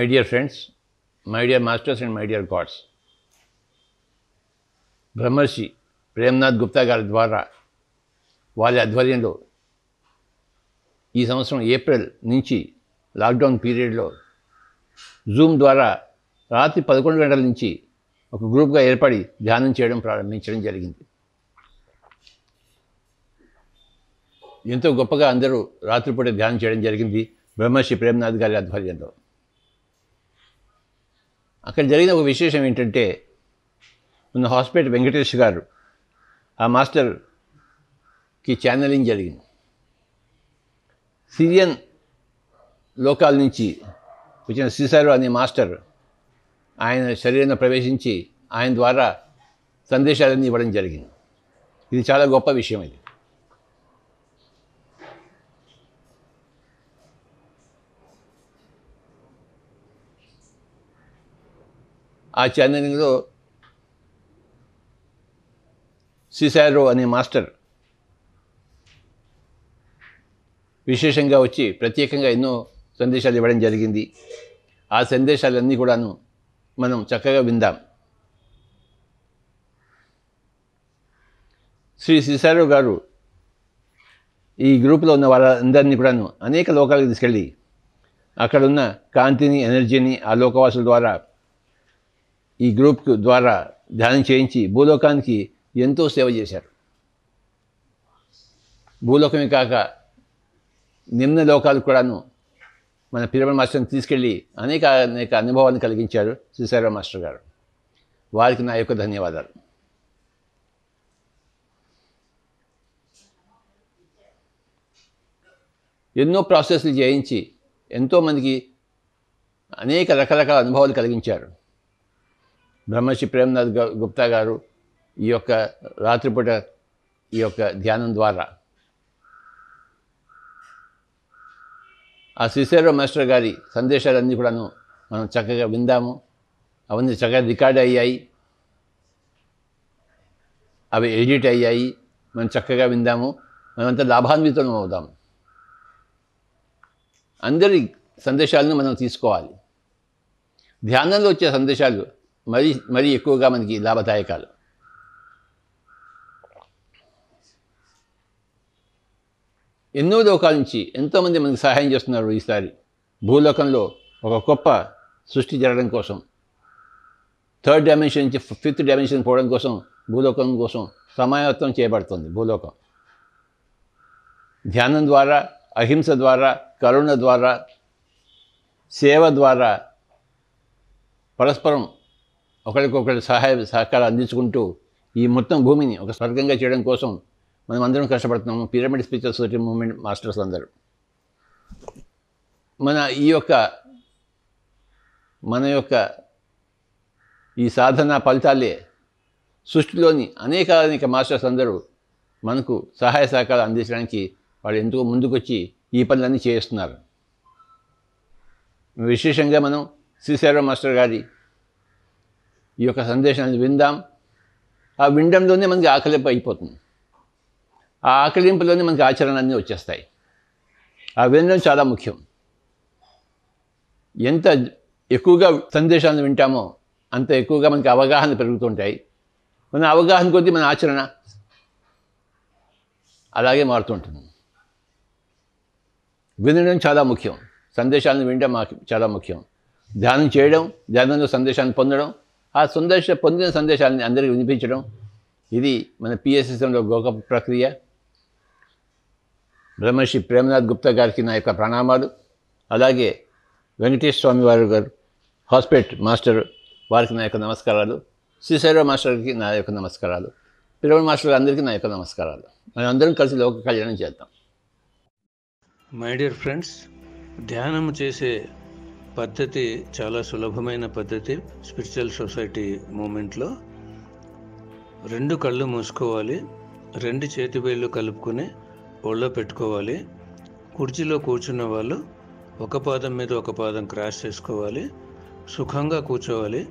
My dear friends, my dear masters and my dear gods, బ్రహ్మర్షి ప్రేమ్నాథ్ గుప్తా గారి ద్వారా వారి ఆధ్వర్యంలో ఈ సంవత్సరం ఏప్రిల్ నుంచి లాక్డౌన్ పీరియడ్లో జూమ్ ద్వారా రాత్రి 11 గంటల నుంచి ఒక గ్రూప్గా ఏర్పడి ధ్యానం చేయడం ప్రారంభించడం జరిగింది. ఎంతో గొప్పగా అందరూ రాత్రిపూట ధ్యానం చేయడం జరిగింది బ్రహ్మర్షి ప్రేమ్నాథ్ గారి ఆధ్వర్యంలో. అక్కడ జరిగిన ఒక విశేషం ఏంటంటే, మన హాస్పిటల్ వెంకటేష్ గారు ఆ మాస్టర్కి ఛానలింగ్ జరిగింది. సిరియన్ లోకాల నుంచి వచ్చిన సిసారో అనే మాస్టర్ ఆయన శరీరంలో ప్రవేశించి ఆయన ద్వారా సందేశాలన్నీ ఇవ్వడం జరిగింది. ఇది చాలా గొప్ప విషయం. ఇది ఆ ఛానలింగ్లో సిసారో అనే మాస్టర్ విశేషంగా వచ్చి ప్రత్యేకంగా ఎన్నో సందేశాలు ఇవ్వడం జరిగింది. ఆ సందేశాలన్నీ కూడాను మనం చక్కగా విందాం. శ్రీ సిసారో గారు ఈ గ్రూప్లో ఉన్న వాళ్ళందరినీ కూడాను అనేక లోకాలకు తీసుకెళ్ళి అక్కడున్న కాంతిని, ఎనర్జీని ఆ లోకవాసుల ద్వారా ఈ గ్రూప్ ద్వారా ధ్యానం చేయించి భూలోకానికి ఎంతో సేవ చేశారు. భూలోకమే కాక నిమ్న లోకాలు కూడాను మన పిరమిడ్ మాస్టర్ని తీసుకెళ్ళి అనేక అనుభవాన్ని కలిగించారు సిసారో మాస్టర్ గారు. వారికి నా యొక్క ధన్యవాదాలు. ఎన్నో ప్రాసెస్లు చేయించి ఎంతోమందికి అనేక రకరకాల అనుభవాలు కలిగించారు బ్రహ్మర్షి ప్రేమ్నాథ్ గుప్తా గారు ఈ యొక్క రాత్రిపూట ఈ యొక్క ధ్యానం ద్వారా. ఆ సిసారో మాస్టర్ గారి సందేశాలన్నీ కూడాను మనం చక్కగా విందాము. అవన్నీ చక్కగా రికార్డ్ అయ్యాయి, అవి ఎడిట్ అయ్యాయి. మనం చక్కగా విందాము, మనమంతా లాభాన్వితం అవుదాము. అందరి సందేశాలను మనం తీసుకోవాలి. ధ్యానంలో వచ్చే సందేశాలు మరీ ఎక్కువగా మనకి లాభదాయకాలు. ఎన్నో లోకాల నుంచి ఎంతోమంది మనకి సహాయం చేస్తున్నారు. ఈసారి భూలోకంలో ఒక గొప్ప సృష్టి జరగడం కోసం, 3rd డైమెన్షన్ నుంచి 5th డైమెన్షన్ పోవడం కోసం, భూలోకం కోసం సమాయత్తం చేయబడుతుంది. భూలోకం ధ్యానం ద్వారా, అహింస ద్వారా, కరుణ ద్వారా, సేవ ద్వారా పరస్పరం ఒకరికొకరు సహకారం అందించుకుంటూ ఈ మొత్తం భూమిని ఒక స్వర్గంగా చేయడం కోసం మనం అందరం కష్టపడుతున్నాము. Pyramid spiritual society movement masters అందరూ మన యొక్క ఈ సాధన ఫలితాలే సృష్టిలోని అనేక మాస్టర్స్ అందరూ మనకు సహాయ సహకారాలు అందించడానికి వాళ్ళు ఎంతో ముందుకొచ్చి ఈ పనులన్నీ చేస్తున్నారు. విశేషంగా మనం సిసారో మాస్టర్ గారి ఈ యొక్క సందేశాన్ని విందాం. ఆ వినడంలోనే మనకి ఆకలింపు అయిపోతుంది. ఆ ఆకలింపులోనే మనకి ఆచరణలన్నీ వచ్చేస్తాయి. ఆ వినడం చాలా ముఖ్యం. ఎంత ఎక్కువగా సందేశాలను వింటామో అంత ఎక్కువగా మనకి అవగాహన పెరుగుతుంటాయి. మన అవగాహన కొద్దీ మన ఆచరణ అలాగే మారుతుంటుంది. వినడం చాలా ముఖ్యం, సందేశాలను వినడం చాలా ముఖ్యం. ధ్యానం చేయడం, ధ్యానంలో సందేశాన్ని పొందడం, ఆ పొందిన సందేశాలని అందరికీ వినిపించడం, ఇది మన పిఎస్ఎస్ఎంలో గొప్ప ప్రక్రియ. బ్రహ్మర్షి ప్రేమ్నాథ్ గుప్తా గారికి నా యొక్క ప్రణామాలు. అలాగే వెంకటేష్ స్వామి వారి గారు హాస్పిటల్ మాస్టర్ వారికి నా యొక్క నమస్కారాలు. సిసారో మాస్టర్కి నా యొక్క నమస్కారాలు. పిరమిడ్ మాస్టర్ అందరికీ నా యొక్క నమస్కారాలు. మనం అందరం కలిసి లోక కళ్యాణం చేద్దాం. మై డియర్ ఫ్రెండ్స్, ధ్యానం చేసే పద్ధతి చాలా సులభమైన పద్ధతి. స్పిరిచువల్ సొసైటీ మూమెంట్లో 2 కళ్ళు మూసుకోవాలి, 2 చేతి వేళ్ళు కలుపుకొని ఒళ్ళో పెట్టుకోవాలి. కుర్చీలో కూర్చున్న వాళ్ళు ఒక పాదం మీద ఒక పాదం క్రాస్ చేసుకోవాలి. సుఖంగా కూర్చోవాలి.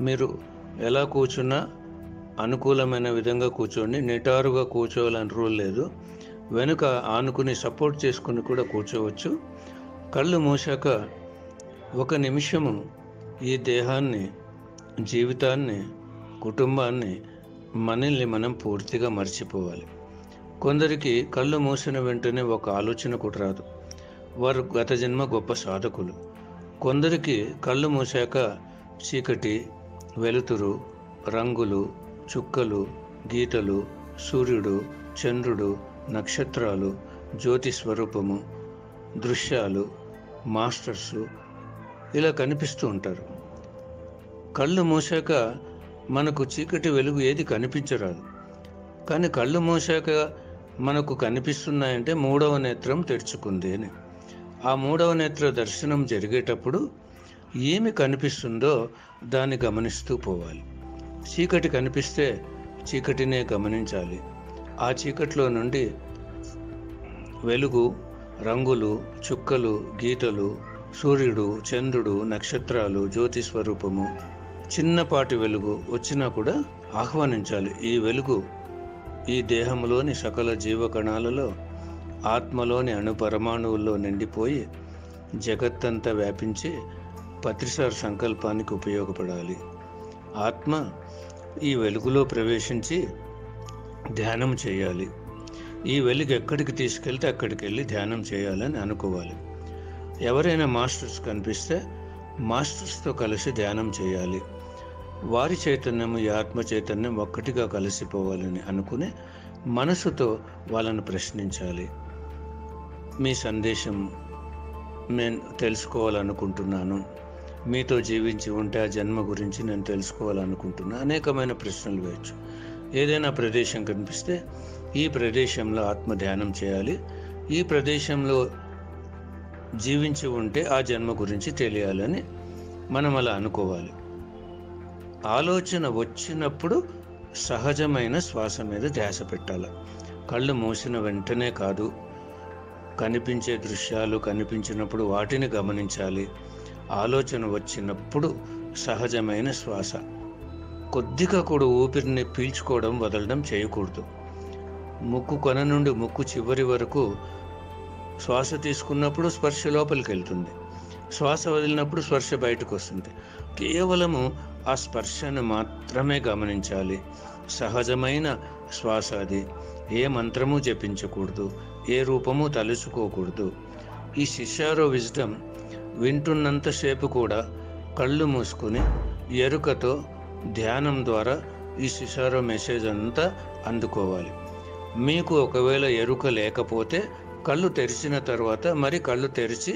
మీరు ఎలా కూర్చున్నా అనుకూలమైన విధంగా కూర్చోండి. నిటారుగా కూర్చోవాలని రూల్ లేదు. వెనుక ఆనుకుని సపోర్ట్ చేసుకుని కూడా కూర్చోవచ్చు. కళ్ళు మూసాక ఒక నిమిషము ఈ దేహాన్ని, జీవితాన్ని, కుటుంబాన్ని, మనల్ని మనం పూర్తిగా మర్చిపోవాలి. కొందరికి కళ్ళు మూసిన వెంటనే ఒక ఆలోచన కూడా రాదు. వారు గత జన్మ గొప్ప సాధకులు. కొందరికి కళ్ళు మూసాక చీకటి, వెలుతురు, రంగులు, చుక్కలు, గీతలు, సూర్యుడు, చంద్రుడు, నక్షత్రాలు, జ్యోతి స్వరూపము, దృశ్యాలు, మాస్టర్సు ఇలా కనిపిస్తూ ఉంటారు. కళ్ళు మూసాక మనకు చీకటి, వెలుగు ఏది కనిపించరాదు. కానీ కళ్ళు మూసాక మనకు కనిపిస్తున్నాయంటే మూడవ నేత్రం తెరుచుకుంది అని. ఆ మూడవ నేత్ర దర్శనం జరిగేటప్పుడు ఏమి కనిపిస్తుందో దాన్ని గమనిస్తూ పోవాలి. చీకటి కనిపిస్తే చీకటినే గమనించాలి. ఆ చీకటిలో నుండి వెలుగు, రంగులు, చుక్కలు, గీతలు, సూర్యుడు, చంద్రుడు, నక్షత్రాలు, జ్యోతి స్వరూపము, చిన్నపాటి వెలుగు వచ్చినా కూడా ఆహ్వానించాలి. ఈ వెలుగు ఈ దేహంలోని సకల జీవకణాలలో, ఆత్మలోని అణుపరమాణువుల్లో నిండిపోయి జగత్తంతా వ్యాపించి పత్రిసార్ సంకల్పానికి ఉపయోగపడాలి. ఆత్మ ఈ వెలుగులో ప్రవేశించి ధ్యానం చేయాలి. ఈ వెలుగు ఎక్కడికి తీసుకెళ్తే అక్కడికి వెళ్ళి ధ్యానం చేయాలని అనుకోవాలి. ఎవరైనా మాస్టర్స్ కనిపిస్తే మాస్టర్స్తో కలిసి ధ్యానం చేయాలి. వారి చైతన్యము, ఈ ఆత్మ చైతన్యం ఒక్కటిగా కలిసిపోవాలని అనుకుని మనసుతో వాళ్ళను ప్రశ్నించాలి. మీ సందేశం నేను తెలుసుకోవాలనుకుంటున్నాను, మీతో జీవించి ఉంటే ఆ జన్మ గురించి నేను తెలుసుకోవాలనుకుంటున్నా. అనేకమైన ప్రశ్నలు వేయచ్చు. ఏదైనా ప్రదేశం కనిపిస్తే ఈ ప్రదేశంలో ఆత్మ ధ్యానం చేయాలి, ఈ ప్రదేశంలో జీవించి ఉంటే ఆ జన్మ గురించి తెలియాలని మనం అలా అనుకోవాలి. ఆలోచన వచ్చినప్పుడు సహజమైన శ్వాస మీద ధ్యాస పెట్టాలి. కళ్ళు మూసిన వెంటనే కాదు, కనిపించే దృశ్యాలు కనిపించినప్పుడు వాటిని గమనించాలి. ఆలోచన వచ్చినప్పుడు సహజమైన శ్వాస, కొద్దిగా కూడా ఊపిరిని పీల్చుకోవడం వదలడం చేయకూడదు. ముక్కు కొన నుండి ముక్కు చివరి వరకు శ్వాస తీసుకున్నప్పుడు స్పర్శ లోపలికి వెళ్తుంది, శ్వాస వదిలినప్పుడు స్పర్శ బయటకు వస్తుంది. కేవలము ఆ స్పర్శను మాత్రమే గమనించాలి. సహజమైన శ్వాస అది. ఏ మంత్రము జపించకూడదు, ఏ రూపము తలుచుకోకూడదు. ఈ శిష్యారో విజ్డమ్ వింటున్నంతసేపు కూడా కళ్ళు మూసుకుని ఎరుకతో ధ్యానం ద్వారా ఈ శిష్యారో మెసేజ్ అంతా అందుకోవాలి. మీకు ఒకవేళ ఎరుక లేకపోతే కళ్ళు తెరిచిన తర్వాత మరి కళ్ళు తెరిచి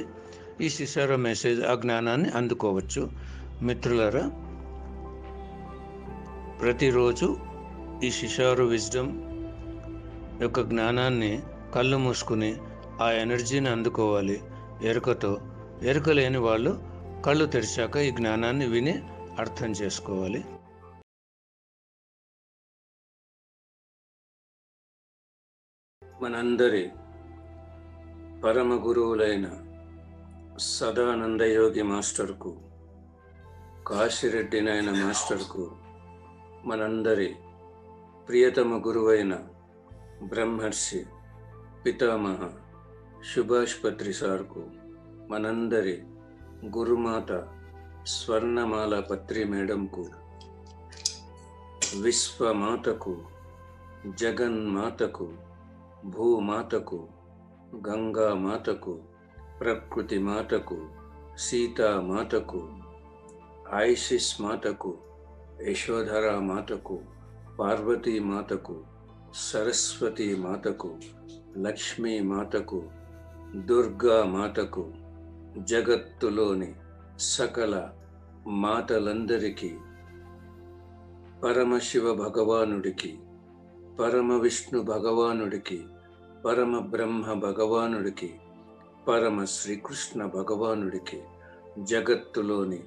ఈ శిష్యారో మెసేజ్, ఆ జ్ఞానాన్ని అందుకోవచ్చు. మిత్రులారా, ప్రతిరోజు ఈ శిష్యారో విజ్డమ్ యొక్క జ్ఞానాన్ని కళ్ళు మూసుకుని ఆ ఎనర్జీని అందుకోవాలి ఎరుకతో. ఎరుక లేని వాళ్ళు కళ్ళు తెరిచాక ఈ జ్ఞానాన్ని విని అర్థం చేసుకోవాలి. మనందరి పరమ గురువులైన సదానందయోగి మాస్టర్కు, కాశిరెడ్డి నాయన మాస్టర్కు, మనందరి ప్రియతమ గురువైన బ్రహ్మర్షి పితామహ సుభాష్ పత్రి సార్కు, మనందరి గురుమాత స్వర్ణమాల పత్రి మేడంకు, విశ్వమాతకు, జగన్మాతకు, భూమాతకు, గంగామాతకు, ప్రకృతి మాతకు, సీతామాతకు, ఐసిస్ మాతకు, యశోధరా మాతకు, పార్వతీ మాతకు, సరస్వతీ మాతకు, లక్ష్మీ మాతకు, దుర్గా మాతకు, జగత్తులోని సకల మాతలందరికీ, పరమశివ భగవానుడికి, పరమ విష్ణు భగవానుడికి, పరమ బ్రహ్మ భగవానుడికి, పరమ శ్రీకృష్ణ భగవానుడికి, జగత్తులోని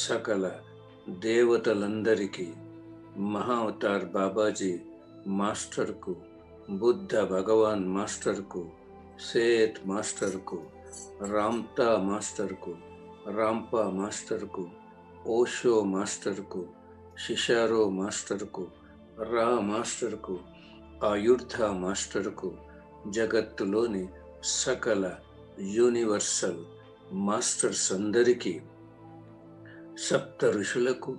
సకల దేవతలందరికీ, మహావతార్ బాబాజీ మాస్టర్కు, బుద్ధ భగవాన్ మాస్టర్కు, సేత్ మాస్టర్కు, రామ్తా మాస్టర్కు, రాంపా మాస్టర్కు, ఓషో మాస్టర్కు, శిషారో మాస్టర్కు, రా మాస్టర్కు, ఆయుర్ధ మాస్టర్కు, జగత్తులోని సకల యూనివర్సల్ మాస్టర్స్ అందరికీ సప్త ఋషులకు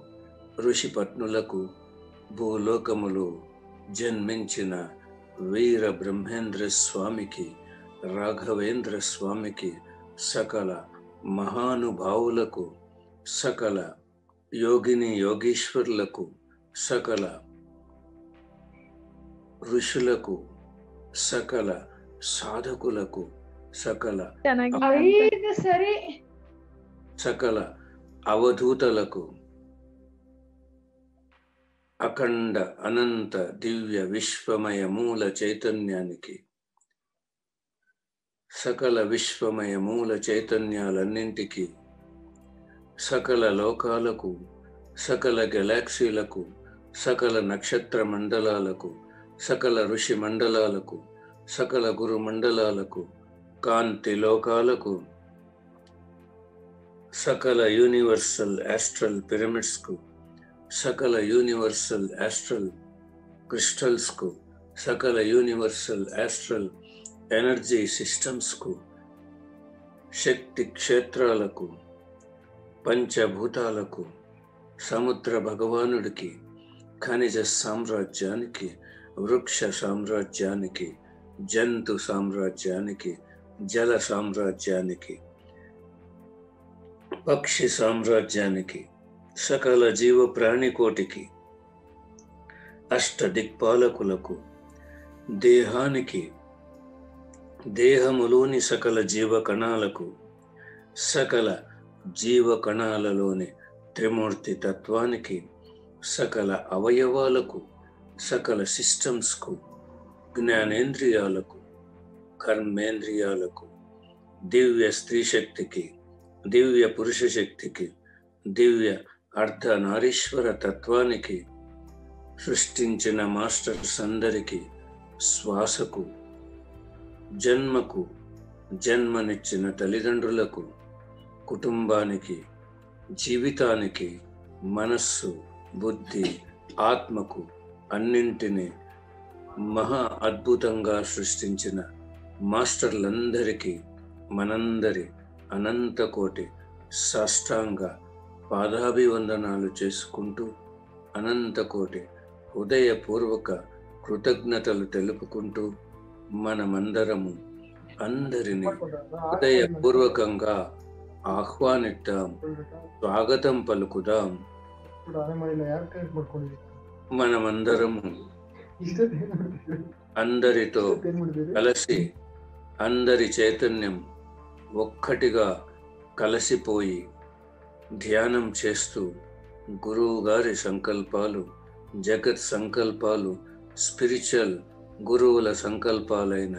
ఋషిపత్నులకు భూలోకములో జన్మించిన వీర బ్రహ్మేంద్ర స్వామికి, రాఘవేంద్ర స్వామికి, సకల మహానుభావులకు, సకల యోగిని యోగీశ్వరులకు, సకల ఋషులకు, సకల సాధకులకు, సకల అవధూతలకు, అఖండ అనంత దివ్య విశ్వమయ మూల చైతన్యానికి, సకల విశ్వమయ మూల చైతన్యాలన్నింటికి, సకల లోకాలకు, సకల గెలాక్సీలకు, సకల నక్షత్ర మండలాలకు, సకల ఋషి మండలాలకు, సకల గురు మండలాలకు, కాంతి లోకాలకు, సకల యూనివర్సల్ ఆస్ట్రల్ పిరమిడ్స్కు, సకల యూనివర్సల్ ఆస్ట్రల్ క్రిస్టల్స్కు, సకల యూనివర్సల్ ఆస్ట్రల్ ఎనర్జీ సిస్టమ్స్కు, శక్తి క్షేత్రాలకు, పంచభూతాలకు, సముద్ర భగవానుడికి, ఖనిజ సామ్రాజ్యానికి, వృక్ష సామ్రాజ్యానికి, జంతు సామ్రాజ్యానికి, జల సామ్రాజ్యానికి, పక్షి సామ్రాజ్యానికి, సకల జీవ ప్రాణికోటికి, అష్ట దిక్పాలకులకు, దేహానికి, దేహములోని సకల జీవ కణాలకు, సకల జీవ కణాలలోని త్రిమూర్తి తత్వానికి, సకల అవయవాలకు, సకల సిస్టమ్స్కు, జ్ఞానేంద్రియాలకు, కర్మేంద్రియాలకు, దివ్య స్త్రీ శక్తికి, దివ్య పురుష శక్తికి, దివ్య అర్ధనారీశ్వర తత్వానికి, సృష్టించిన మాస్టర్స్ అందరికీ, శ్వాసకు, జన్మకు, జన్మనిచ్చిన తల్లిదండ్రులకు, కుటుంబానికి, జీవితానికి, మనస్సు, బుద్ధి, ఆత్మకు, అన్నింటినీ మహా అద్భుతంగా సృష్టించిన మాస్టర్లందరికీ మనందరి అనంత కోటి సాష్టాంగ పాదాభివందనాలు చేసుకుంటూ, అనంత కోటి హృదయపూర్వక కృతజ్ఞతలు తెలుపుకుంటూ, మనమందరము అందరినీ హృదయపూర్వకంగా ఆహ్వానిద్దాం, స్వాగతం పలుకుదాం. మనమందరము అందరితో కలిసి, అందరి చైతన్యం ఒక్కటిగా కలిసిపోయి ధ్యానం చేస్తూ, గురువు గారి సంకల్పాలు, జగత్ సంకల్పాలు, స్పిరిచువల్ గురువుల సంకల్పాలైన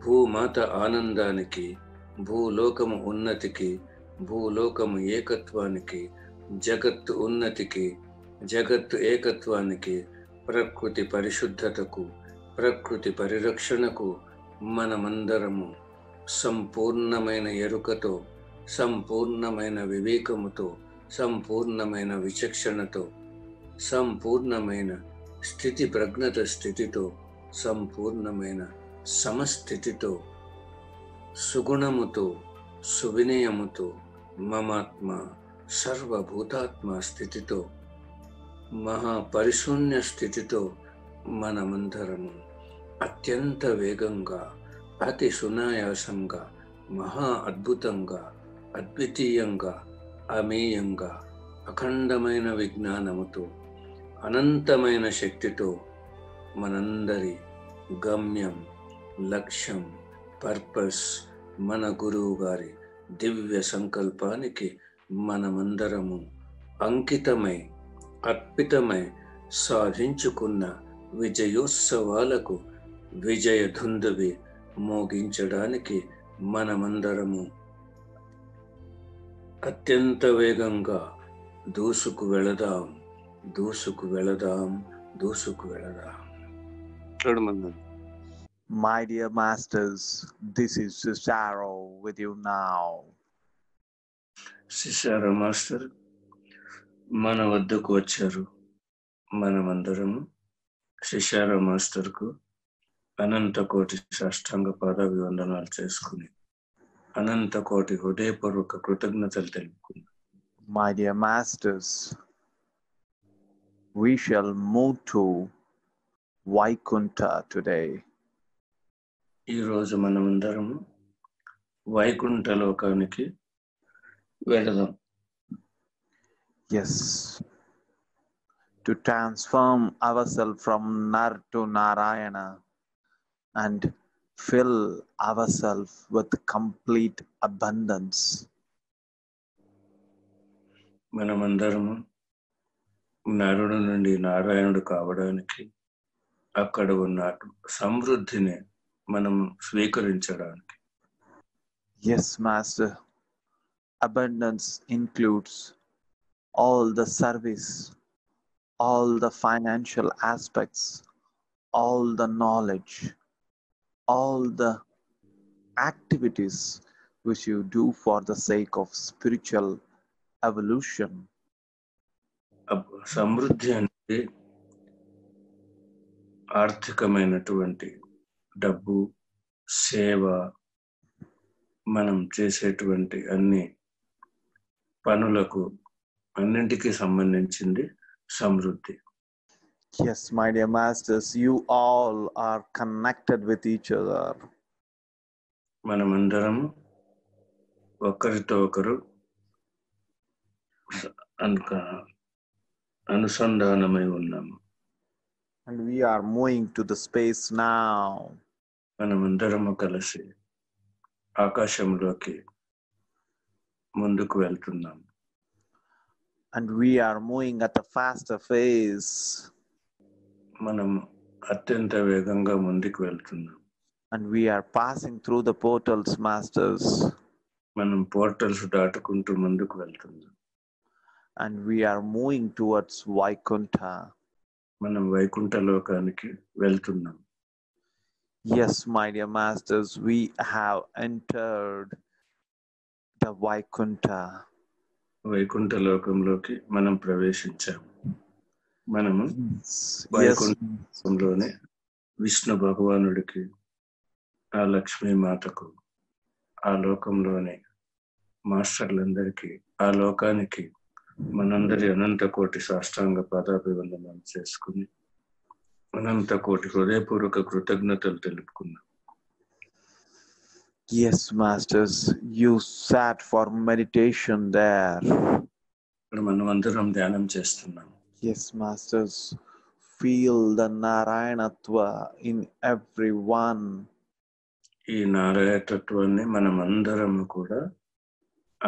భూమాత ఆనందానికి, భూలోకము ఉన్నతికి, భూలోకము ఏకత్వానికి, జగత్తు ఉన్నతికి, జగత్తు ఏకత్వానికి, ప్రకృతి పరిశుద్ధతకు, ప్రకృతి పరిరక్షణకు మనమందరము సంపూర్ణమైన ఎరుకతో, సంపూర్ణమైన వివేకముతో, సంపూర్ణమైన విచక్షణతో, సంపూర్ణమైన స్థితి ప్రజ్ఞత స్థితితో, సంపూర్ణమైన సమస్థితితో, సుగుణముతో, సువినయముతో, మమాత్మ సర్వభూతాత్మ స్థితితో, మహాపరిశూన్య స్థితితో మనమందరము అత్యంత వేగంగా, అతి సునాయాసంగా, మహా అద్భుతంగా, అద్వితీయంగా, అమేయంగా, అఖండమైన విజ్ఞానముతో, అనంతమైన శక్తితో మనందరి గమ్యం, లక్ష్యం, పర్పస్, మన గురువు గారి దివ్య సంకల్పానికి మనమందరము అంకితమై, అర్పితమై సాధించుకున్న విజయోత్సవాలకు విజయ ధుందువి మోగించడానికి మనమందరము అత్యంత వేగంగా దూసుకు వెళదాం, దూసుకు వెళదాం, దూసుకు వెళదాం. My dear masters, this is Cicero with you now. Cicero master మన వద్దకు వచ్చారు. మనమందరము సిసారో మాస్టర్కు అనంత కోటి సాష్టాంగ పాదాభివందనాలు చేసుకుని, అనంత కోటి హృదయపూర్వక కృతజ్ఞతలు తెలుపుకున్నాం. My dear masters, we shall move to Vaikunta today. ఈరోజు మనమందరం వైకుంఠ లోకానికి వెళదాం. Yes, to transform ourselves from Nar to Narayana and fill ourselves with complete abundance. మనమందరము నరుడు నుండి నారాయణుడు కావడానికి, అక్కడ ఉన్న సమృద్ధిని మనం స్వీకరించడానికి. Yes, Master. Abundance includes all the service, all the financial aspects, all the knowledge, all the activities which you do for the sake of spiritual evolution. సమృద్ధి అంటే ఆర్థికమైనటువంటి డబ్బు, సేవ, మనం చేసేటువంటి అన్ని పనులకు అన్నింటికి సంబంధించింది సమృద్ధి. Yes, my dear masters, you all are connected with each other. మనమందరం ఒకరితో ఒకరు అనుసంధానమై ఉన్నాము. And we are moving to the space now. మనమందరము కలిసి ఆకాశంలోకి ముందుకు వెళ్తున్నాము. And we are moving at a faster pace. మనం అత్యంత వేగంగా ముందుకు వెళ్తున్నాం. And we are passing through the portals, masters. మనం పోర్టల్స్ దాటుకుంటూ ముందుకు వెళ్తున్నాం. And we are moving towards Vaikunta. మనం వైకుంఠ లోకానికి వెళ్తున్నాం. Yes, my dear masters, we have entered the Vaikunta. Vaikuntha లోకంలోకి మనం ప్రవేశించాము. మనము Yes. వైకుంఠంలోనే విష్ణు భగవానుడికి, ఆ లక్ష్మీమాతకు, ఆ లోకంలోని మాస్టర్లందరికీ, ఆ లోకానికి మనందరి అనంత కోటి సాష్టాంగ పాదాభివందనం చేసుకుని అనంత కోటి హృదయపూర్వక కృతజ్ఞతలు తెలుపుకున్నాం. Yes, masters, you sat for meditation there. ఇప్పుడు మనం అందరం ధ్యానం చేస్తున్నాం. Yes, masters, feel the Narayanatva in everyone. ఈ నారాయణత్వాన్ని మనం అందరం కూడా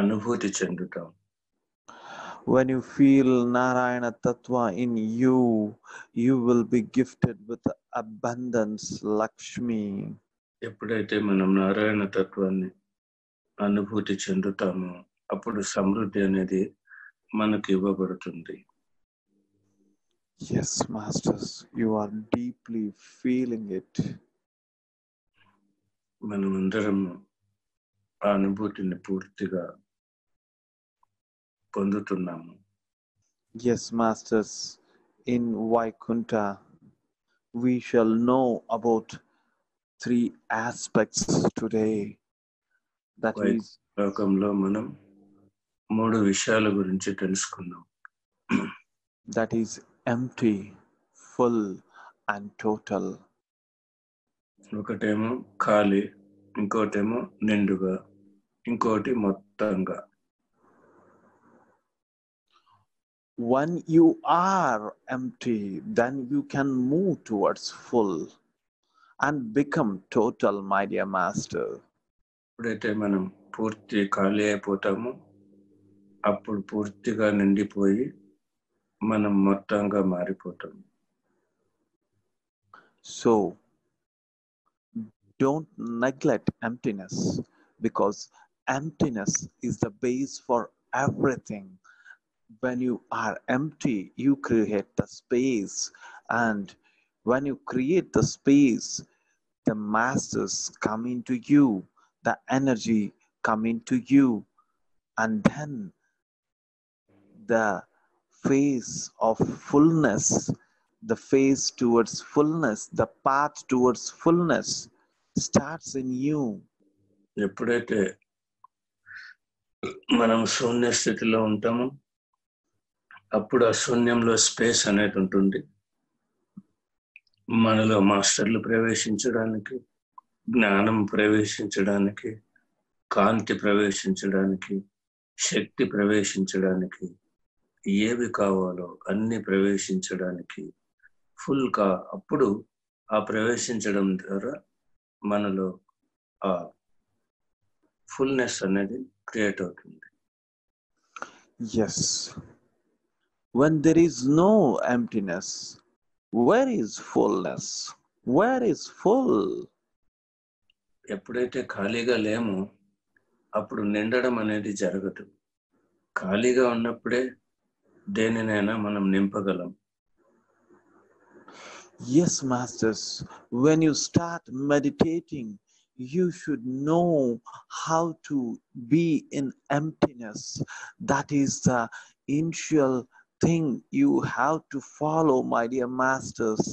అనుభూతి చెందుతాం. When you feel Narayana Tattva in you, you will be gifted with abundance, Lakshmi. ఎప్పుడైతే మనం నారాయణ తత్వాన్ని అనుభూతి చెందుతామో అప్పుడు సమృద్ధి అనేది మనకు ఇవ్వబడుతుంది. Yes, masters, you are deeply feeling it. మనమందరం ఆ అనుభూతిని పూర్తిగా పొందుతున్నాము. Yes, masters, in Vaikunta, we shall know about 3 aspects today. That is, లోకంలో మనం 3 విషయాల గురించి తెలుసుకుందాం. that is empty, full, and total. ఒకటేమో ఖాళీ, ఇంకోటేమో నిండుగా, ఇంకోటి మొత్తంగా. When you are empty, then you can move towards full and become total, my dear master. ఎప్పుడైతే మనం పూర్తి ఖాళీ అయిపోతామో అప్పుడు పూర్తిగా నిండిపోయి మనం మొత్తంగా మారిపోతాం. So don't neglect emptiness, because emptiness is the base for everything. When you are empty, you create the space, and when you create the space, the masters come into you, the energy come into you, and then the phase of fullness, the phase towards fullness, the path towards fullness starts in you. ఎప్పుడైతే మనం శూన్య స్థితిలో ఉంటాము. అప్పుడు ఆ శూన్యంలో space అనేది ఉంటుంది. మనలో మాస్టర్లు ప్రవేశించడానికి, జ్ఞానం ప్రవేశించడానికి, కాంతి ప్రవేశించడానికి, శక్తి ప్రవేశించడానికి, ఏవి కావాలో అన్ని ప్రవేశించడానికి అప్పుడు ఆ ప్రవేశించడం ద్వారా మనలో ఆ ఫుల్నెస్ అనేది క్రియేట్ అవుతుంది. Yes. When there is no emptiness, where is fullness? Where is full? ఎప్పుడైతే ఖాళీగా లేమో అప్పుడు నిండడం అనేది జరగదు. ఖాళీగా ఉన్నప్పుడే దేనినైనా మనం నింపగలం. Yes, masters, when you start meditating, you should know how to be in emptiness. That is the initial thing you have to follow, my dear masters.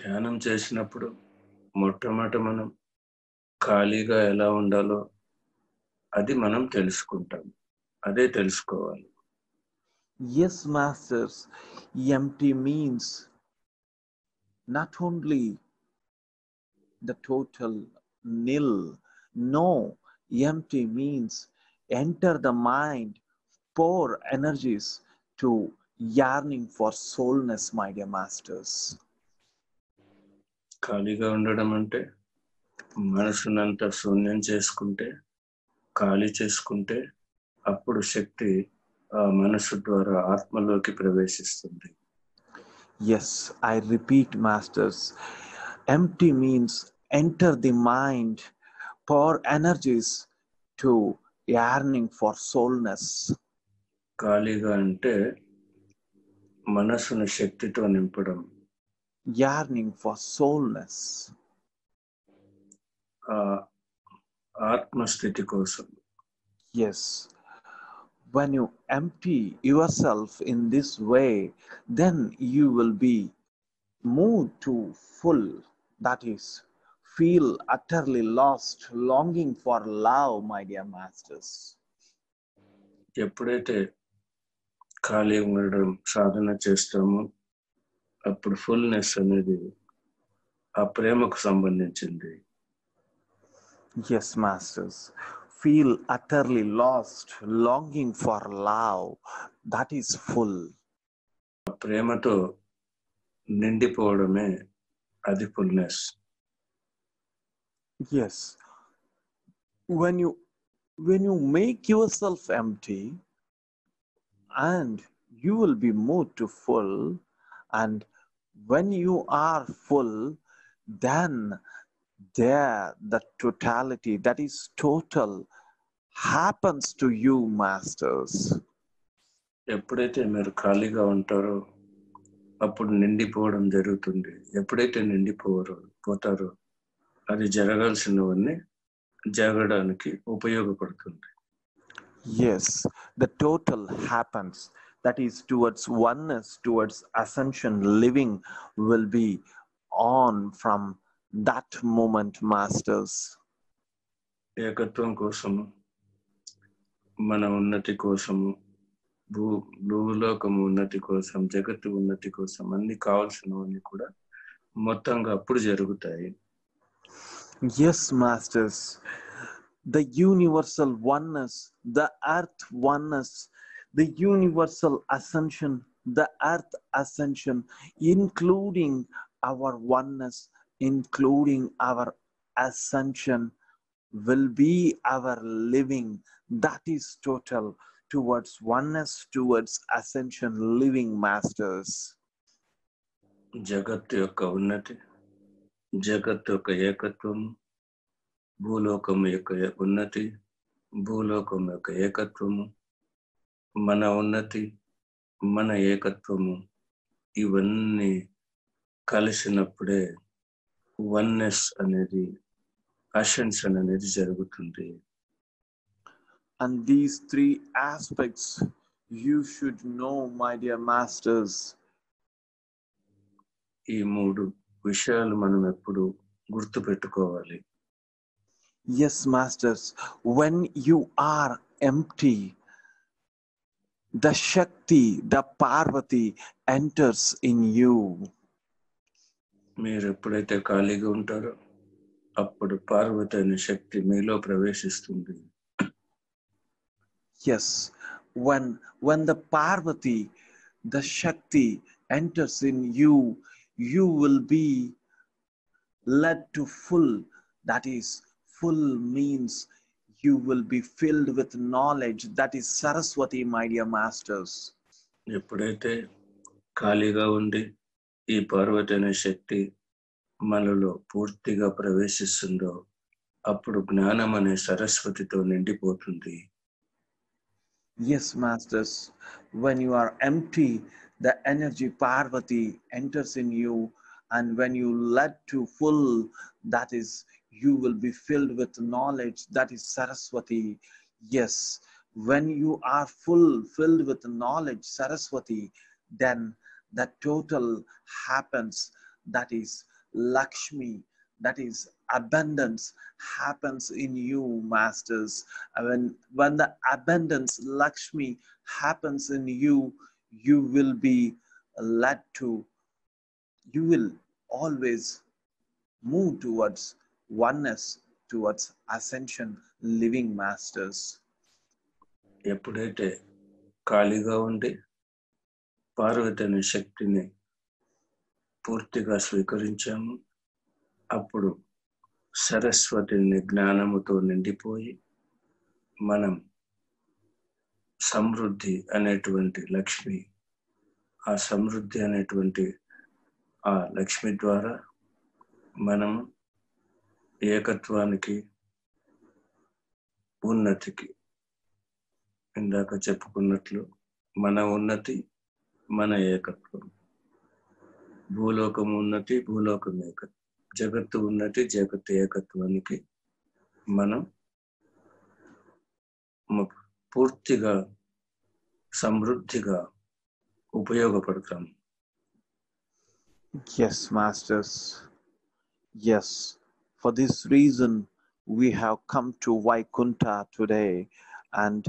ధ్యానం చేసినప్పుడు మొట్టమొదట మనం ఖాళీగా ఎలా ఉండాలో అది మనం తెలుసుకుంటాం. అదే తెలుసుకోవాలి. Yes, masters, empty means not only the total nil. No, empty means enter the mind, pour energies to yearning for soulness, my dear masters. ఖాళీగా ఉండడం అంటే మనసునంతా శూన్యం చేసుకుంటే, ఖాళీ చేసుకుంటే అప్పుడు శక్తి ఆ మనసు ద్వారా ఆత్మలోకి ప్రవేశిస్తుంది. Yes, I repeat, masters, empty means enter the mind, pour energies to yearning for soulness. ఖాళీగా అంటే మనసును శక్తితో నింపడం, yearning for soulness. ఆత్మస్థితి కోసం. Yes, when you empty yourself in this way, then you will be moved to full, that is, feel utterly lost, longing for love, my dear masters. ఎప్పుడైతే ఖాళీ ఉండడం సాధన చేస్తామో అప్పుడు ఫుల్నెస్ అనేది ఆ ప్రేమకు సంబంధించింది. Yes, masters, feel utterly lost, longing for love, that is full. ఆ ప్రేమతో నిండిపోవడమే అది fullness. Yes, when you make yourself empty, and you will be moved to full, and when you are full, then there the totality, that is total, happens to you, masters. ఎప్పుడైతే మీరు ఖాళీగా ఉంటారో అప్పుడు నిండిపోవడం జరుగుతుంది. ఎప్పుడైతే పోతారో అది జరగాల్సినవన్నీ జరగడానికి ఉపయోగపడుతుంది. Yes, the total happens, that is towards oneness, towards ascension, living will be on from that moment, masters. ఏకత్వం కోసము, మన ఉన్నతి కోసము, భూలోకము ఉన్నతి కోసం, జగత్తు ఉన్నతి కోసం అన్ని కావాల్సినవన్నీ కూడా మొత్తంగా అప్పుడు జరుగుతాయి. Yes, masters, the universal oneness, the earth oneness, the universal ascension, the earth ascension, including our oneness, including our ascension, will be our living, that is total, towards oneness, towards ascension, living, masters. జగత్తు యొక్క ఉన్నతి, జగత్తు యొక్క ఏకత్వం, భూలోకం యొక్క ఉన్నతి, భూలోకం యొక్క ఏకత్వము, మన ఉన్నతి, మన ఏకత్వము, ఇవన్నీ కలిసినప్పుడే వన్నెస్ అనేది, అసెన్షన్ అనేది జరుగుతుంది. And these three aspects you should know, my dear masters. ఈ మూడు విషయాలు మనం ఎప్పుడు గుర్తు పెట్టుకోవాలి. Yes, masters, when you are empty, the Shakti, the Parvati enters in you. మీరు ఎప్పుడైతే ఖాళీగా ఉంటారో అప్పుడు పార్వతి అనే శక్తి మీలో ప్రవేశిస్తుంది. Yes, when the Parvati, the Shakti enters in you, you will be led to full. That is, full means you will be filled with knowledge. That is Saraswati, my dear masters. ఎప్పుడైతే ఖాళీగా ఉండి ఈ పార్వతి అనే శక్తి మనలో పూర్తిగా ప్రవేశిస్తుందో అప్పుడు జ్ఞానం అనే సరస్వతితో నిండిపోతుంది. Yes, masters, when you are empty, the energy Parvati enters in you, and when you led to full, that is, you will be filled with knowledge. That is Saraswati. Yes, when you are filled with knowledge, Saraswati, then the total happens. That is Lakshmi. That is abundance happens in you, masters. When the abundance Lakshmi happens in you, you will be led to, you will always move towards oneness, towards ascension, living, masters. ఎప్పుడైతే ఖాళీగా ఉండి పార్వతి అనే శక్తిని పూర్తిగా స్వీకరించాము అప్పుడు సరస్వతిని జ్ఞానముతో నిండిపోయి మనం సమృద్ధి అనేటువంటి లక్ష్మి, ఆ సమృద్ధి అనేటువంటి ఆ లక్ష్మి ద్వారా మనం ఏకత్వానికి, ఉన్నతికి, ఇందాక చెప్పుకున్నట్లు మన ఉన్నతి మన ఏకత్వం, భూలోకం ఉన్నతి భూలోకం ఏకత్వం, జగత్తు ఉన్నతి జగత్తు ఏకత్వానికి మనం పూర్తిగా సమృద్ధిగా ఉపయోగపడతాం. Yes, masters. Yes, for this reason we have come to Vaikunta today, and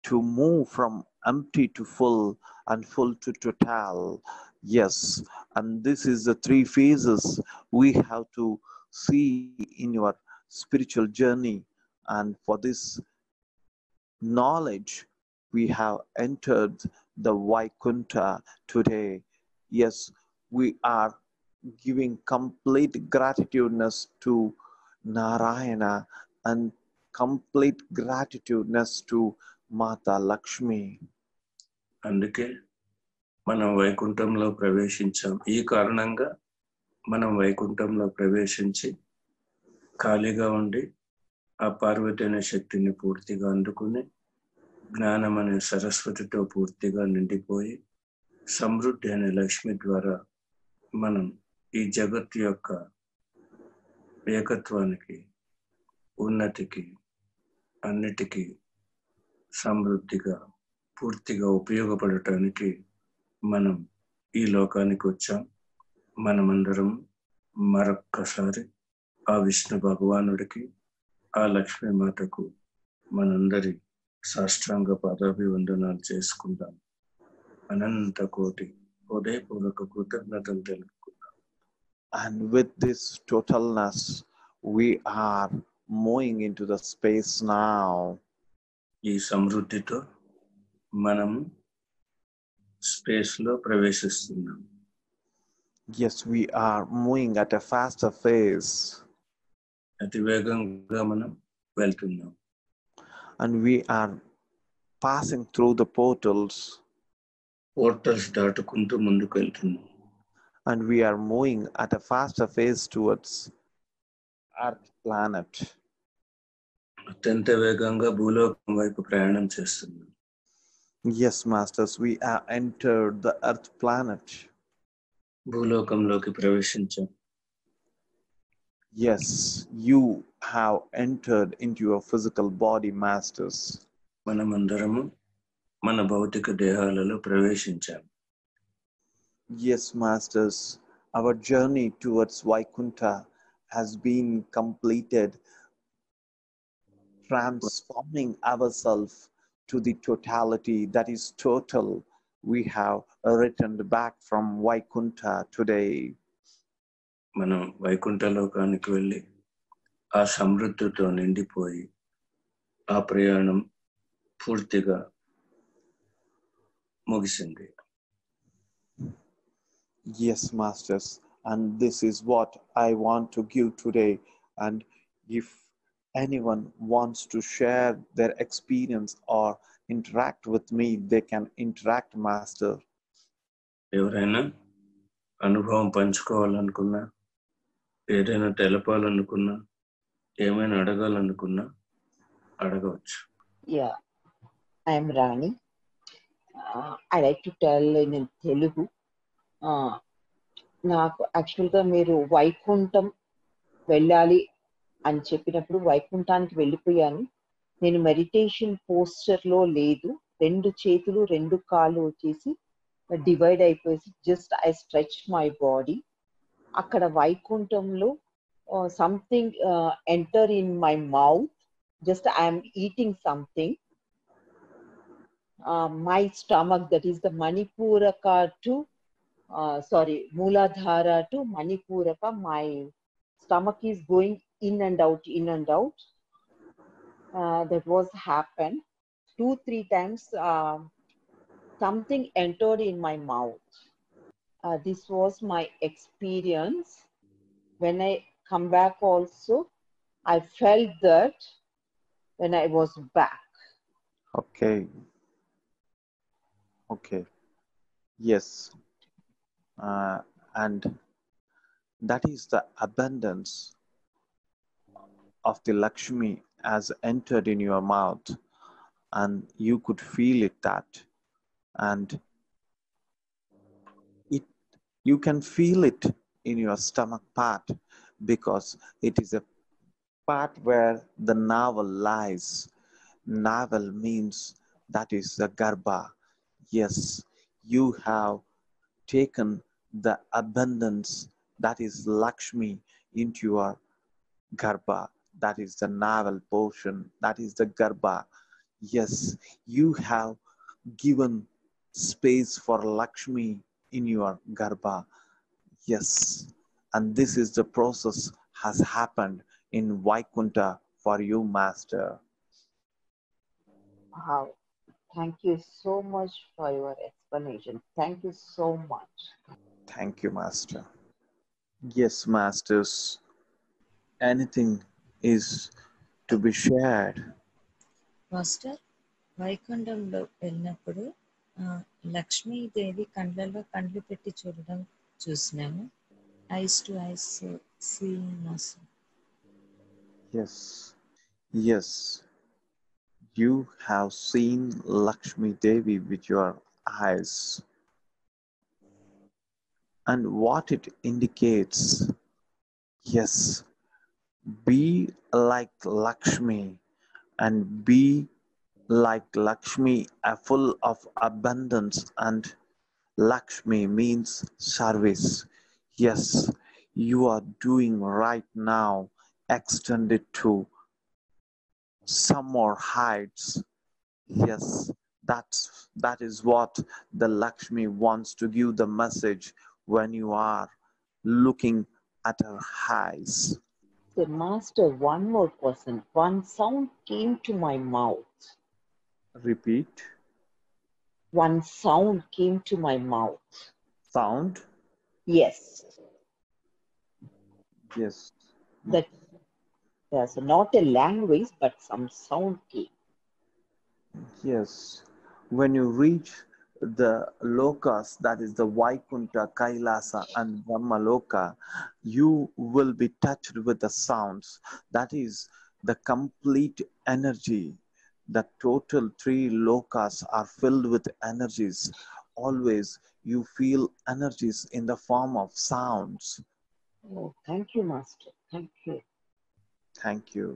to move from empty to full and full to total. Yes, and this is the three phases we have to see in your spiritual journey, and for this knowledge we have entered the Vaikunta today. Yes, we are giving complete gratitudeness to Narayana and complete gratitudeness to Mata Lakshmi. అందుకే మనం వైకుంఠంలో ప్రవేశించాం. ఈ కారణంగా మనం వైకుంఠంలో ప్రవేశించి ఖాళీగా ఉండి ఆ పార్వతి అనే శక్తిని పూర్తిగా అందుకుని జ్ఞానం అనే సరస్వతితో పూర్తిగా నిండిపోయి సమృద్ధి అనే లక్ష్మి ద్వారా మనం ఈ జగత్తు యొక్క ఏకత్వానికి, ఉన్నతికి, అన్నిటికీ సమృద్ధిగా పూర్తిగా ఉపయోగపడటానికి మనం ఈ లోకానికి వచ్చాం. మనమందరం మరొక్కసారి ఆ విష్ణు భగవానుడికి, ఆ లక్ష్మీమాతకు మనందరి సాష్టాంగ పాదాభివందనాలు చేసుకుందాం. అనంత కోటి హృదయపూర్వక కృతజ్ఞతలు తెలుపుకుందాం. And with this totalness, we are moving into the space now. ఈ సమృద్ధితో మనం స్పేస్ లో ప్రవేశిస్తున్నాం. Yes, we are moving at a faster pace. అతి వేగంగా మనం వెళ్తున్నాం. And we are passing through the portals. Portals దాటుకుంటూ ముందుకు వెళ్తున్నాం. And we are moving at a faster pace towards Earth planet. అత్యంత వేగంగా భూలోకం వైపు ప్రయాణం చేస్తున్నాం. Yes, masters, we have entered the Earth planet. భూలోకంలోకి ప్రవేశించాం. Yes, you have entered into your physical body, masters. మనమందరము మన భౌతిక దేహాలలో ప్రవేశించాం. Yes, masters, our journey towards Vaikunta has been completed. transforming ourselves to the totality that is total. We have returned back from Vaikuntha today. మనం వైకుంఠ లోకానికి వెళ్ళి ఆ సమృద్ధితో నిండిపోయి ఆ ప్రయాణం పూర్తిగా ముగిసింది. Yes, masters, and this is what I want to give today. And if anyone wants to share their experience or interact with me, they can interact, master. ఎవరైనా అనుభవం పంచుకోవాలనుకున్నా, ఏదైనా తెలపాలనుకున్నా, ఏమైనా అడగాలనుకున్నా అడగవచ్చు. Yeah, I am Rani. I like to tell in Telugu. నాకు యాక్చువల్గా మీరు వైకుంఠం వెళ్ళాలి అని చెప్పినప్పుడు వైకుంఠానికి వెళ్ళిపోయాను. నేను మెడిటేషన్ పోస్చర్లో లేదు, 2 చేతులు 2 కాళ్ళు వచ్చేసి డివైడ్ అయిపోయేసి just I stretch my body. అక్కడ వైకుంఠంలో something enter in my mouth, just I'm eating something. My stomach, that is the Manipuraka to Mooladhara to Manipuraka, my stomach is going in and out, in and out. That was happened 2-3 times. Something entered in my mouth. This was my experience. When I come back also, I felt that when I was back. Okay. Yes. And that is the abundance of the Lakshmi has entered in your mouth, and you could feel it that, and you can feel it in your stomach part, because it is a part where the navel lies. Navel means that is the Garbha. Yes, you have taken the abundance that is Lakshmi into your Garbha. That is the navel portion. That is the Garbha. Yes, you have given space for Lakshmi in your Garbha. Yes, and this is the process has happened in Vaikuntha for you, master. Wow. Thank you so much for your explanation. Thank you so much. Thank you, master. Yes, masters. Anything is to be shared. Master, వైకుంఠంలో వెళ్ళినప్పుడు లక్ష్మీదేవి కండ్లలో కండ్లు పెట్టి చూడడం చూసినాము. Ice to ice seeing master. Yes. You have seen Lakshmi Devi with your eyes. And what it indicates, yes, be like Lakshmi, and be like Lakshmi, full of abundance. And Lakshmi means service. Yes, you are doing right now. Extend it to some more heights. Yes, that is what the Lakshmi wants to give the message when you are looking at her eyes. The master, one more question. One sound came to my mouth. Repeat. One sound came to my mouth. Sound? Yes. That's not a language, but some sound came. Yes. When you reach the lokas, that is the Vaikuntha, Kailasa and Brahmaloka, you will be touched with the sounds. That is the complete energy. The total 3 lokas are filled with energies. Always you feel energies in the form of sounds. Oh, thank you, master. Thank you.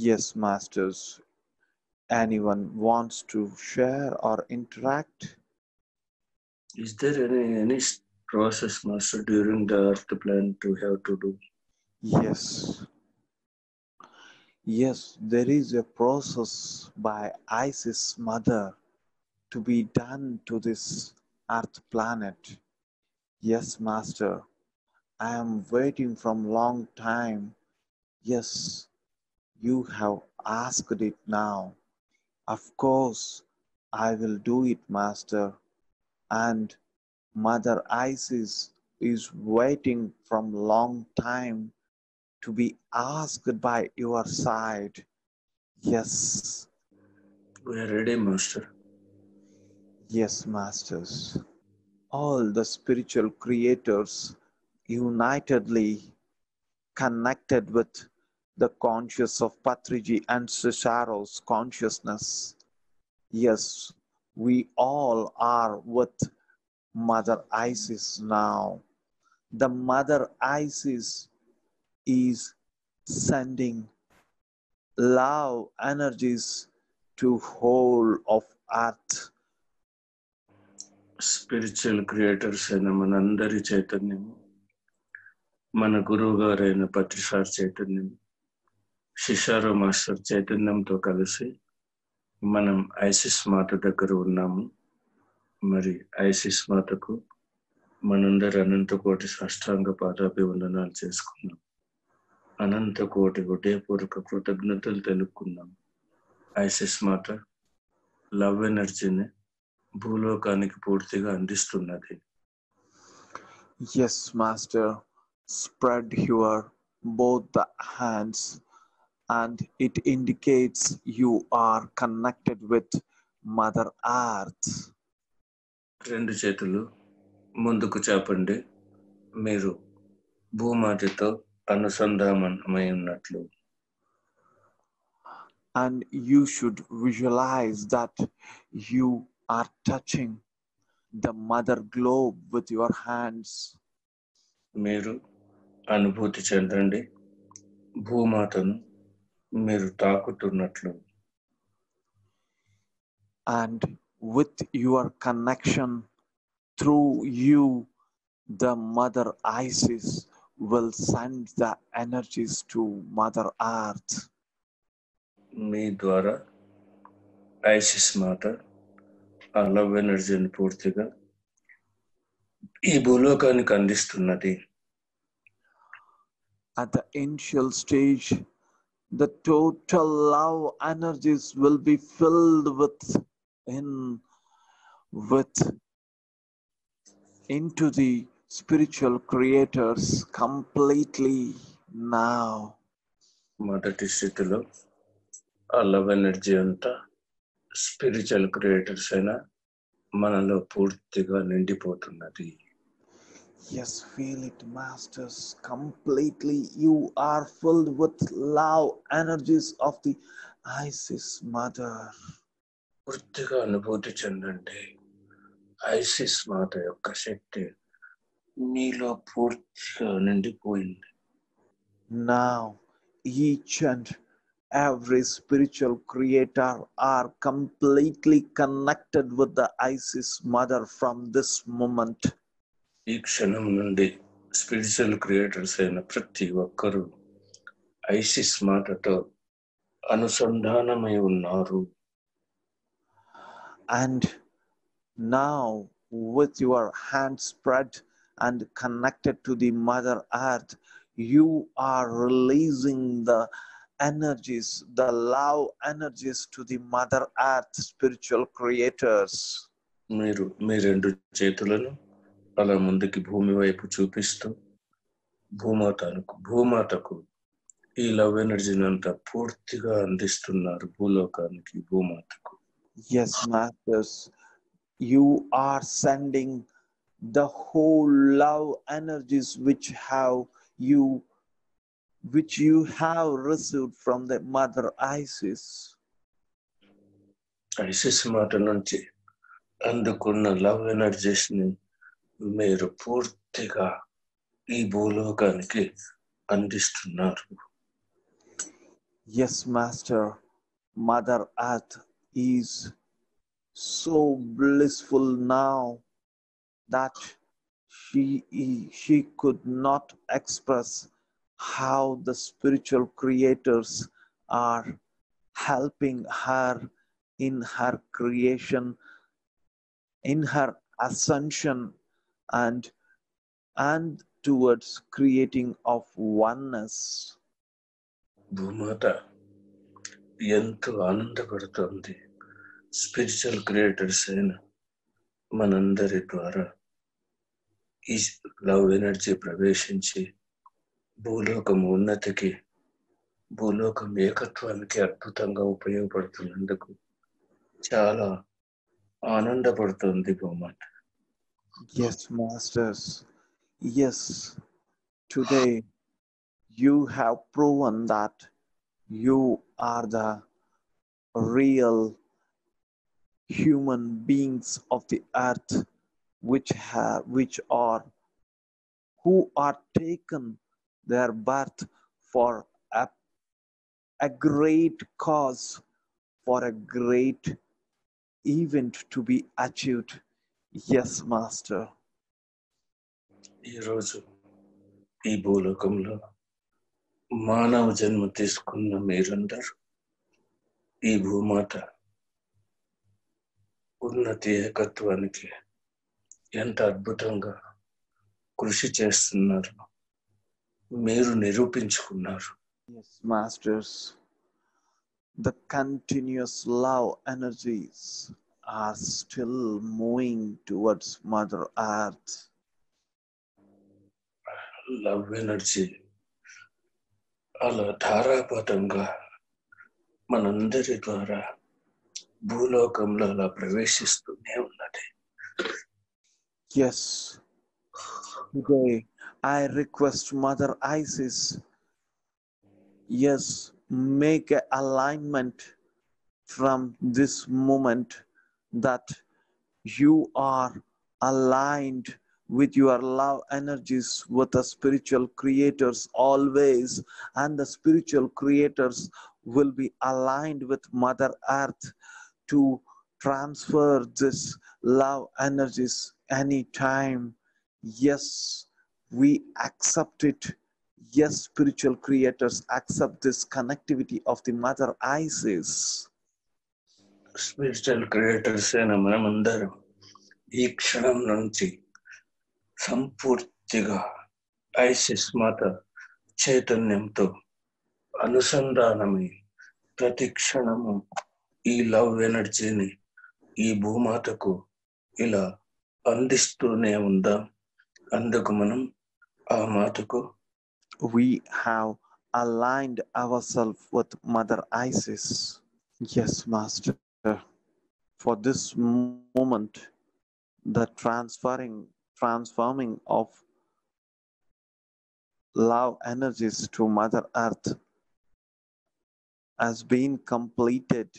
Yes, masters. Anyone wants to share or interact? Is there any process, master, during the earth plan to have to do? Yes, there is a process by Isis Mother to be done to this Earth planet. Yes, Master, I am waiting from long time. Yes, you have asked it now. Of course, I will do it, Master. And Mother Isis is waiting from long time to be asked by your side. Yes, We are ready, Master. yes, Masters. All the spiritual creators unitedly connected with the conscious of Patriji and Cesaro's consciousness. Yes, we all are with Mother Isis now. The Mother Isis is sending love energies to whole of earth. Spiritual creators అయిన మనందరి చైతన్యము, మన గురువు గారైన పత్రిసార్ చైతన్యం, శిషారో master చైతన్యంతో కలిసి మనం ఐసిస్ మాత దగ్గర ఉన్నాము. మరి ఐసిస్ మాతకు మనందరి అనంత కోటి సాష్టాంగ పాదాభివందనాలు చేసుకున్నాం. అనంత కోటి హృదయపూర్వక కృతజ్ఞతలు తెలుపుకున్నాం. ఐసిస్ మాత లవ్ ఎనర్జీని భూలోకానికి పూర్తిగా అందిస్తున్నది. Yes, Master, spread your both the hands and it indicates you are connected with Mother Earth. రెండు చేతులు ముందుకు చాపండి, మీరు భూమాతతో అనుసంధానమై ఉన్నట్లు. And you should visualize that you are touching the mother globe with your hands. మీరు అనుభూతి చెందండి, భూమాతను మీరు తాకుతున్నట్లు. And with your connection through you, the Mother Isis will send the energies to Mother Earth. మీ ద్వారా ISIS మాత ఆ love ఎనర్జీని పూర్తిగా ఈ భూలోకానికి అందిస్తున్నది. At the initial stage, the total love energies will be filled into the spiritual creators completely now. మొదటి స్థితిలో ఆ లవ్ ఎనర్జీ అంతా స్పిరిచువల్ క్రియేటర్స్ అయినా మనలో పూర్తిగా నిండిపోతున్నది. Yes, feel it, Masters, completely. You are filled with love energies of the Isis Mother. పూర్తిగా అనుభూతి చెందండి, ISIS మాత యొక్క శక్తి మీలో పూర్తిగా నిండిపోయింది. Now, each and every spiritual creator are completely connected with the Isis Mother from this moment. ఈ క్షణం నుండి spiritual creators అయిన ప్రతి ఒక్కరూ ఐసిస్ మాతతో అనుసంధానమై ఉన్నారు. And now, with your hands spread and connected to the Mother Earth, you are releasing the energies, the love energies to the Mother Earth spiritual creators. మీరు మీ రెండు చేతులను అలా ముందుకి భూమి వైపు చూపిస్తూ భూమాతకు ఈ లవ్ ఎనర్జీని అంతా పూర్తిగా అందిస్తున్నారు భూలోకానికి, భూమాతకు. Yes, Masters, you are sending the whole love energies which you have received from the Mother Isis. ISIS మాత నుంచి అందుకున్న లవ్ ఎనర్జీస్ ని మీరు పూర్తిగా ఈ భూలోకానికి అందిస్తున్నారు. Yes, Master, Mother Earth is so blissful now that she could not express how the spiritual creators are helping her in her creation, in her ascension, and towards creating of oneness. భూమాత ఎంతో ఆనందపడుతోంది. Spiritual creators అయిన మనందరి ద్వారా ఈ love energy ప్రవేశించి భూలోకం ఉన్నతికి, భూలోకం ఏకత్వానికి అద్భుతంగా ఉపయోగపడుతున్నందుకు చాలా ఆనందపడుతుంది భూమాత. Yes, masters. Yes, today you have proven that you are the real human beings of the earth, which are who are taken their birth for a great cause, for a great event to be achieved. Yes, master. ఈరోజు ఈ భూలోకంలో మానవ జన్మ తీసుకున్న మీరందరూ ఈ భూమాత ఉన్నతి ఏకత్వానికి ఎంత అద్భుతంగా కృషి చేస్తున్నారు, మీరు నిరూపించుకున్నారు. Yes, masters. The continuous love energies are still moving towards Mother Earth. Love energy అలా ధారాపాతంగా మనందరి ద్వారా భూలోకంలో అలా ప్రవేశిస్తూనే ఉన్నది. Yes, today I request Mother Isis, yes, make an alignment from this moment that you are aligned with your love energies with the spiritual creators always, and the spiritual creators will be aligned with Mother Earth to transfer this love energies anytime. Yes, we accept it. Yes, spiritual creators accept this connectivity of the Mother Isis. Spiritual creators అయిన మనమందరం ఈ క్షణం నుంచి సంపూర్తిగా ISIS మాత చైతన్యంతో అనుసంధానమై ప్రతి క్షణము ఈ లవ్ ఎనర్జీని ఈ భూమాతకు ఇలా అందిస్తూనే ఉందాం. అందుకు మనం ఆ మాతకు We have aligned ourselves with Mother Isis. Yes, Master. For this moment, the transforming of love energies to Mother Earth has been completed.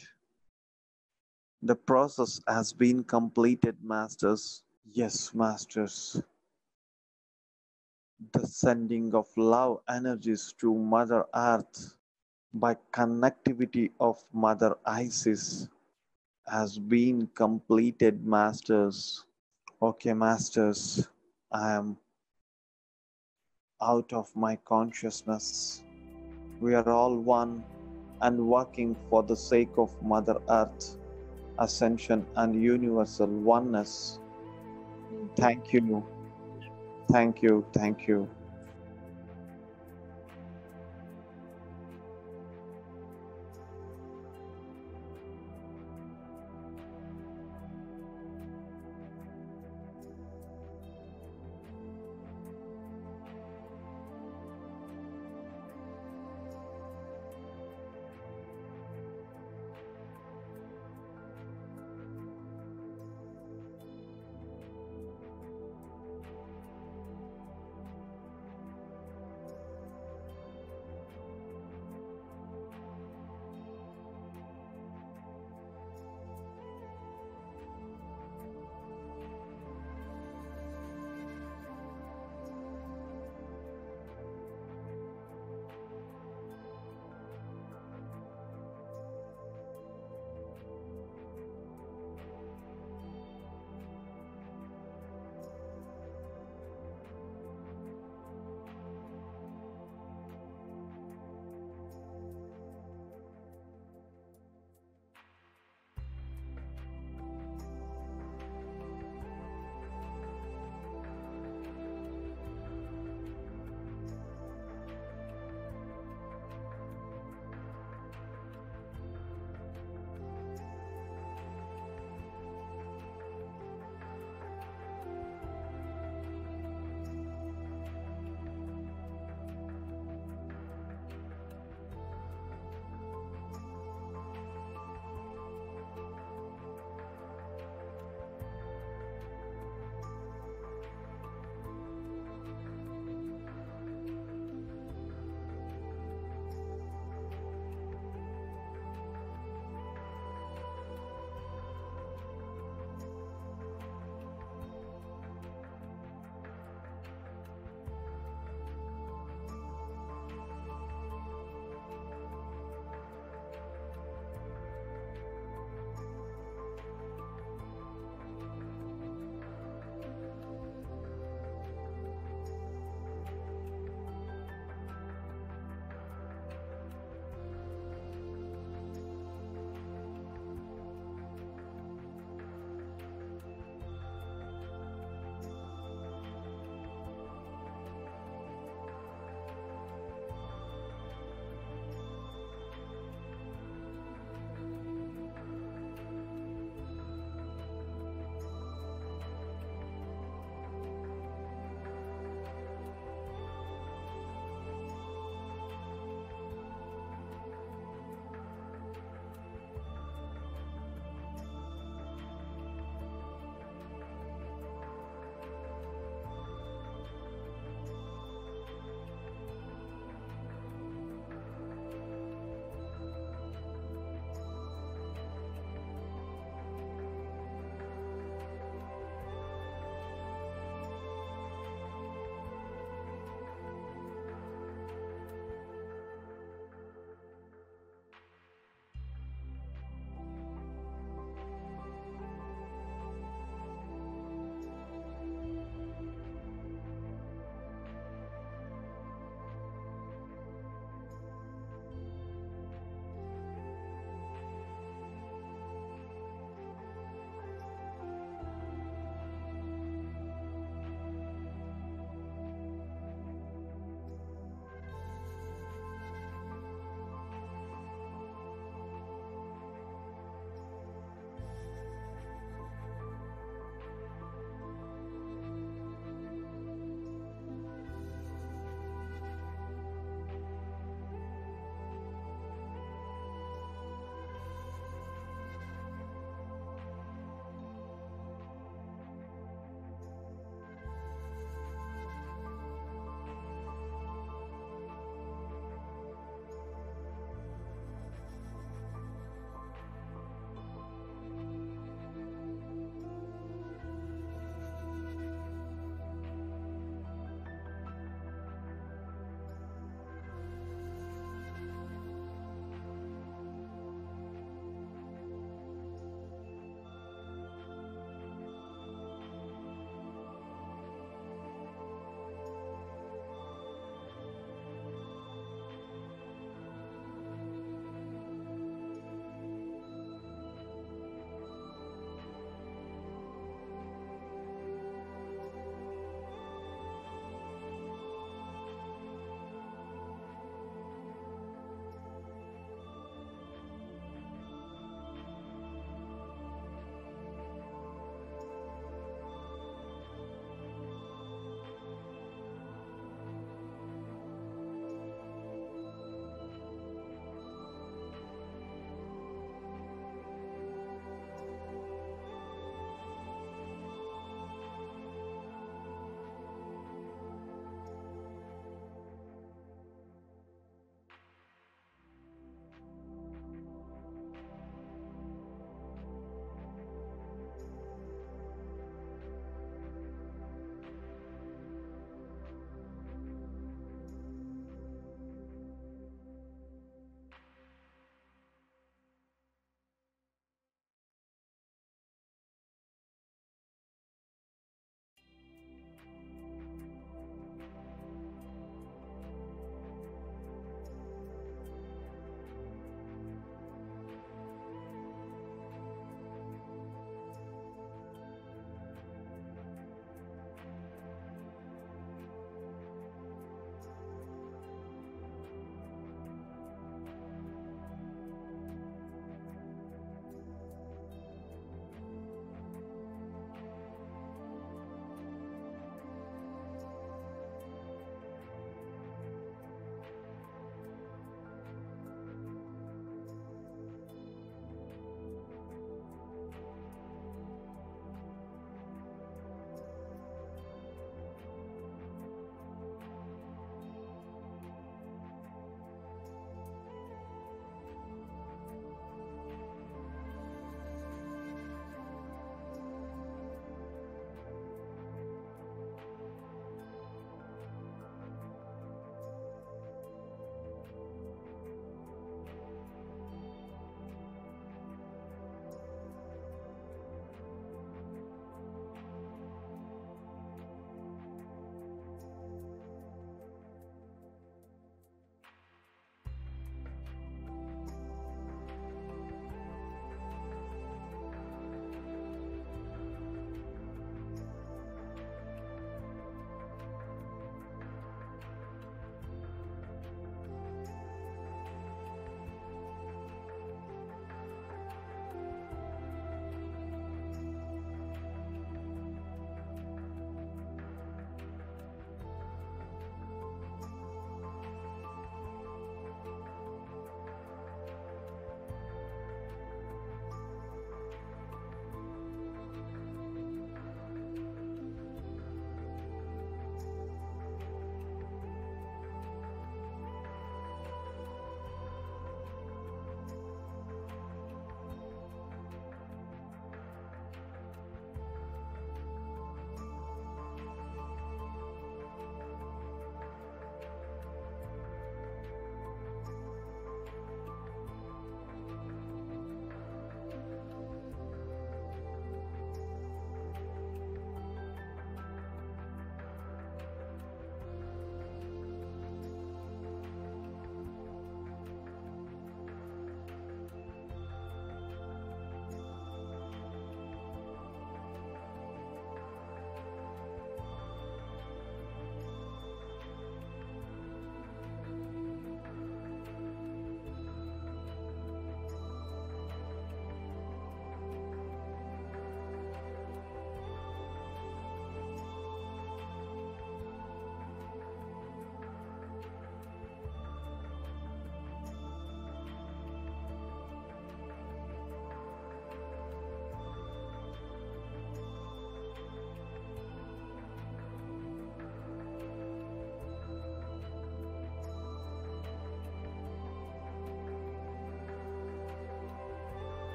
The process has been completed, Masters. Yes, Masters. The sending of love energies to Mother Earth by connectivity of Mother Isis has been completed, Masters. Okay, Masters, I am out of my consciousness. We are all one and working for the sake of Mother Earth, ascension and universal oneness. Thank you. Thank you. Thank you.